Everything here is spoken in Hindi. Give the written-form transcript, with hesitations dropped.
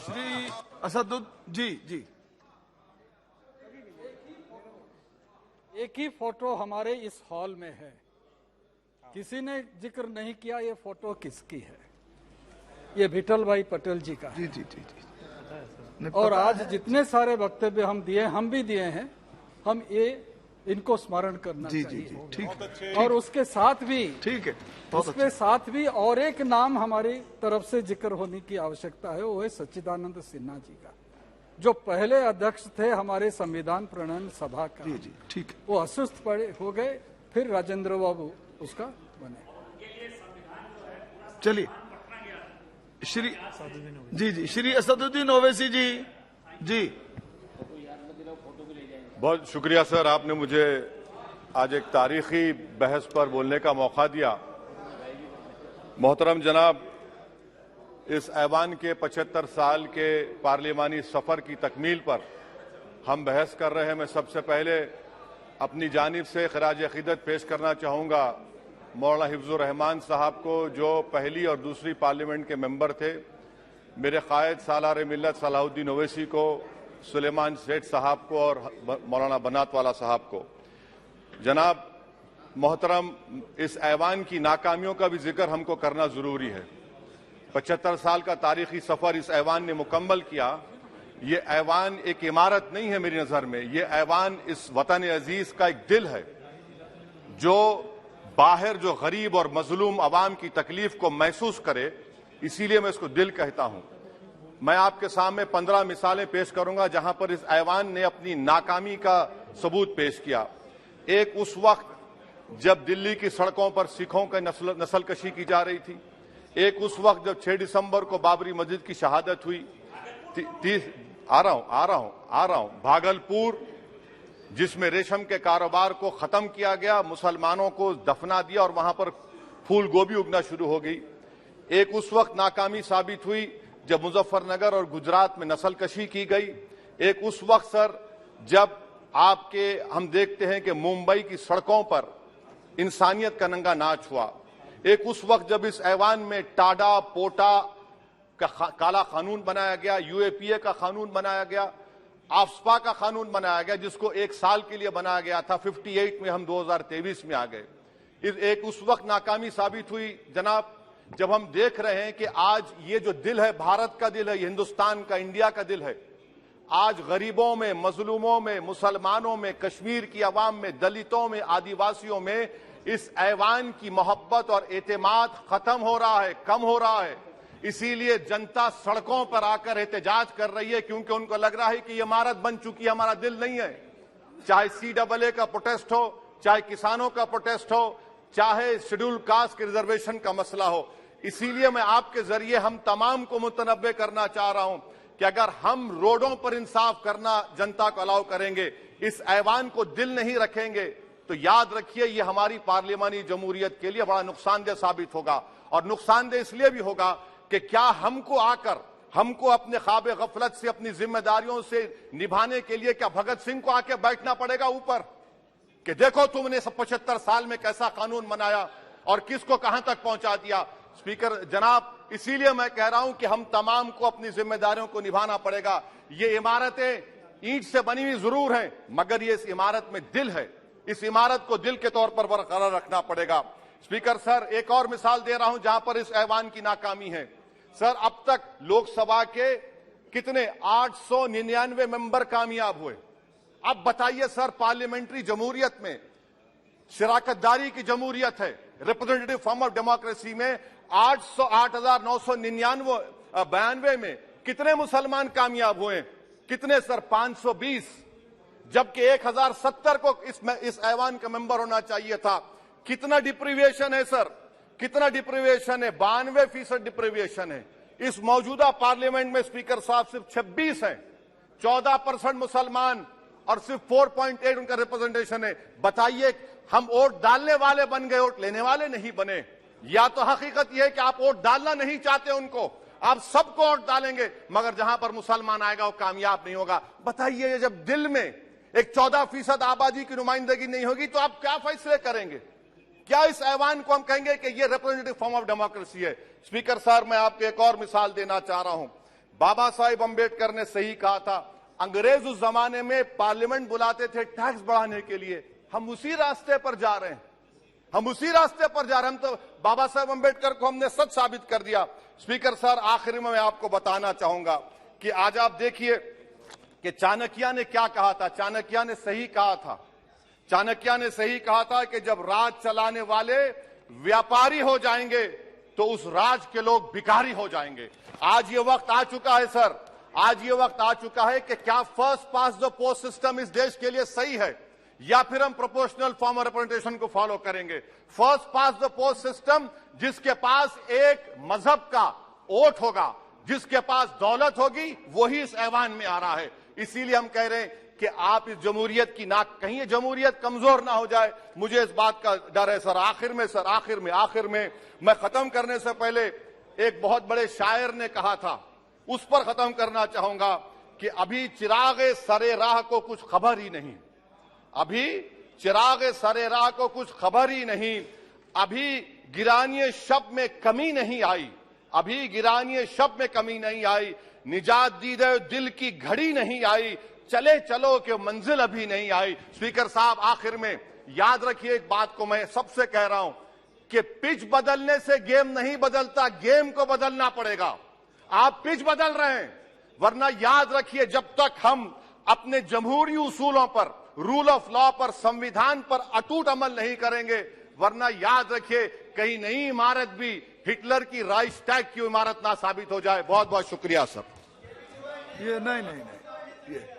श्री असदुद्दीन जी जी। एक ही फोटो हमारे इस हॉल में है, किसी ने जिक्र नहीं किया ये फोटो किसकी है। ये विठल भाई पटेल जी का है। जी जी जी जी। और आज जितने सारे वक्तव्य हम दिए, हम भी दिए हैं, हम ये इनको स्मरण करना जी जी चाहिए। जी ठीक है। और उसके साथ भी ठीक है, बहुत उसके साथ भी और एक नाम हमारी तरफ से जिक्र होने की आवश्यकता है, वो है सच्चिदानंद सिन्हा जी का, जो पहले अध्यक्ष थे हमारे संविधान प्रणयन सभा का। जी जी ठीक है। वो अस्वस्थ पड़े हो गए, फिर राजेंद्र बाबू उसका बने। चलिए श्री जी जी श्री असदुद्दीन ओवैसी जी जी। बहुत शुक्रिया सर, आपने मुझे आज एक तारीखी बहस पर बोलने का मौका दिया। मोहतरम जनाब, इस ऐवान के 75 साल के पार्लिमानी सफर की तकमील पर हम बहस कर रहे हैं। मैं सबसे पहले अपनी जानिब से खराज अकीदत पेश करना चाहूँगा मौलाना हिफ्जुर रहमान साहब को, जो पहली और दूसरी पार्लियामेंट के मेंबर थे, मेरे कायद सालार मिल्लत सलाहुद्दीन ओवैसी को, सुलेमान सेठ साहब को और मौलाना बनात वाला साहब को। जनाब मोहतरम, इस ऐवान की नाकामियों का भी जिक्र हमको करना जरूरी है। 75 साल का तारीखी सफर इस ऐवान ने मुकम्मल किया। ये ऐवान एक इमारत नहीं है मेरी नजर में, ये ऐवान इस वतन अजीज का एक दिल है, जो बाहर जो गरीब और मजलूम अवाम की तकलीफ को महसूस करे, इसीलिए मैं इसको दिल कहता हूं। मैं आपके सामने 15 मिसालें पेश करूंगा जहां पर इस ऐवान ने अपनी नाकामी का सबूत पेश किया। एक उस वक्त जब दिल्ली की सड़कों पर सिखों की नस्लकशी की जा रही थी। एक उस वक्त जब 6 दिसंबर को बाबरी मस्जिद की शहादत हुई। आ रहा हूं भागलपुर, जिसमें रेशम के कारोबार को खत्म किया गया, मुसलमानों को दफना दिया और वहां पर फूल गोभी उगना शुरू हो गई। एक उस वक्त नाकामी साबित हुई जब मुजफ्फरनगर और गुजरात में नस्लकशी की गई। एक उस वक्त सर जब हम देखते हैं कि मुंबई की सड़कों पर इंसानियत का नंगा नाच हुआ। एक उस वक्त जब इस ऐवान में टाडा पोटा का काला कानून बनाया गया, यूएपीए का कानून बनाया गया, आफ्सपा का कानून बनाया गया, जिसको 1 साल के लिए बनाया गया था। 58 में हम 2023 में आ गए। एक उस वक्त नाकामी साबित हुई जनाब, जब हम देख रहे हैं कि आज ये जो दिल है, भारत का दिल है, हिंदुस्तान का, इंडिया का दिल है, आज गरीबों में, मजलूमों में, मुसलमानों में, कश्मीर की अवाम में, दलितों में, आदिवासियों में इस ऐवान की मोहब्बत और एतमाद खत्म हो रहा है, कम हो रहा है। इसीलिए जनता सड़कों पर आकर एहतजाज कर रही है, क्योंकि उनको लग रहा है कि ये इमारत बन चुकी है, हमारा दिल नहीं है। चाहे CAA का प्रोटेस्ट हो, चाहे किसानों का प्रोटेस्ट हो, चाहे शेड्यूल कास्ट के रिजर्वेशन का मसला हो। इसीलिए मैं आपके जरिए हम तमाम को मुतनब्बे करना चाह रहा हूं कि अगर हम रोडों पर इंसाफ करना जनता को अलाउ करेंगे, इस ऐवान को दिल नहीं रखेंगे, तो याद रखिए ये हमारी पार्लियामानी जमहूरियत के लिए बड़ा नुकसानदेह साबित होगा। और नुकसानदेह इसलिए भी होगा कि क्या हमको अपने ख्वाब गफलत से, अपनी जिम्मेदारियों से निभाने के लिए क्या भगत सिंह को आके बैठना पड़ेगा ऊपर कि देखो तुमने 75 साल में कैसा कानून बनाया और किसको कहां तक पहुंचा दिया। स्पीकर जनाब, इसीलिए मैं कह रहा हूं कि हम तमाम को अपनी जिम्मेदारियों को निभाना पड़ेगा। ये इमारतें ईंट से बनी हुई जरूर हैं, मगर ये इस इमारत में दिल है। इस इमारत को दिल के तौर पर बरकरार रखना पड़ेगा। स्पीकर सर, एक और मिसाल दे रहा हूं जहां पर इस ऐवान की नाकामी है। सर, अब तक लोकसभा के कितने 899 मेंबर कामयाब हुए। अब बताइए सर, पार्लियामेंट्री जमहूरियत में शराकतदारी की जमहूरियत है, रिप्रेजेंटेटिव फॉर्म ऑफ डेमोक्रेसी में 8,992 में कितने मुसलमान कामयाब हुए? कितने सर? 520, जबकि 1070 को इस ऐवान का मेंबर होना चाहिए था। कितना डिप्रीविएशन है सर? कितना डिप्रीविएशन है? 92% डिप्रीविएशन है। इस मौजूदा पार्लियामेंट में स्पीकर साहब सिर्फ 26 हैं, 14% मुसलमान और सिर्फ 4.8 उनका रिप्रेजेंटेशन है। बताइए, हम वोट डालने वाले बन गए, वोट लेने वाले नहीं बने। या तो हकीकत यह है कि आप वोट डालना नहीं चाहते उनको, आप सबको वोट डालेंगे, मगर जहां पर मुसलमान आएगा वो कामयाब नहीं होगा। बताइए, जब दिल में एक 14% आबादी की नुमाइंदगी नहीं होगी तो आप क्या फैसले करेंगे? क्या इस ऐवान को हम कहेंगे कि ये रिप्रेजेंटेटिव फॉर्म ऑफ डेमोक्रेसी है? स्पीकर सर, मैं आपको एक और मिसाल देना चाह रहा हूं। बाबा साहेब अंबेडकर ने सही कहा था, अंग्रेज उस जमाने में पार्लियामेंट बुलाते थे टैक्स बढ़ाने के लिए। हम उसी रास्ते पर जा रहे हैं, हम उसी रास्ते पर जा रहे हैं। हम तो बाबा साहेब अंबेडकर को हमने सच साबित कर दिया। स्पीकर सर, आखिर में मैं आपको बताना चाहूंगा कि आज आप देखिए कि चाणक्य ने क्या कहा था। चाणक्य ने सही कहा था, चाणक्य ने सही कहा था कि जब राज चलाने वाले व्यापारी हो जाएंगे तो उस राज के लोग भिखारी हो जाएंगे। आज ये वक्त आ चुका है सर, आज ये वक्त आ चुका है कि क्या first pass the post system इस देश के लिए सही है या फिर हम प्रोपोर्शनल फॉर्म ऑफ रिप्रेजेंटेशन को फॉलो करेंगे। First pass the post system, जिसके पास एक मजहब का वोट होगा, जिसके पास दौलत होगी, वही इस ऐवान में आ रहा है। इसीलिए हम कह रहे हैं कि आप इस जमहूरियत की नाक, कहीं ये जमहूरियत कमजोर ना हो जाए, मुझे इस बात का डर है सर। आखिर में मैं खत्म करने से पहले एक बहुत बड़े शायर ने कहा था, उस पर खत्म करना चाहूंगा कि अभी चिराग सरे राह को कुछ खबर ही नहीं, अभी चिराग सरे राह को कुछ खबर ही नहीं, अभी गिरानिए शब में कमी नहीं आई, अभी गिरानिए शब में कमी नहीं आई, निजात दीदे दिल की घड़ी नहीं आई, चले चलो कि मंजिल अभी नहीं आई। स्पीकर साहब, आखिर में याद रखिए एक बात को मैं सबसे कह रहा हूं कि पिच बदलने से गेम नहीं बदलता, गेम को बदलना पड़ेगा। आप पिच बदल रहे हैं, वरना याद रखिए जब तक हम अपने जमहूरी उसूलों पर, रूल ऑफ लॉ पर, संविधान पर अटूट अमल नहीं करेंगे, वरना याद रखिए कहीं नई इमारत भी हिटलर की राइक्सटैग की इमारत ना साबित हो जाए। बहुत बहुत शुक्रिया सर। ये नहीं, ये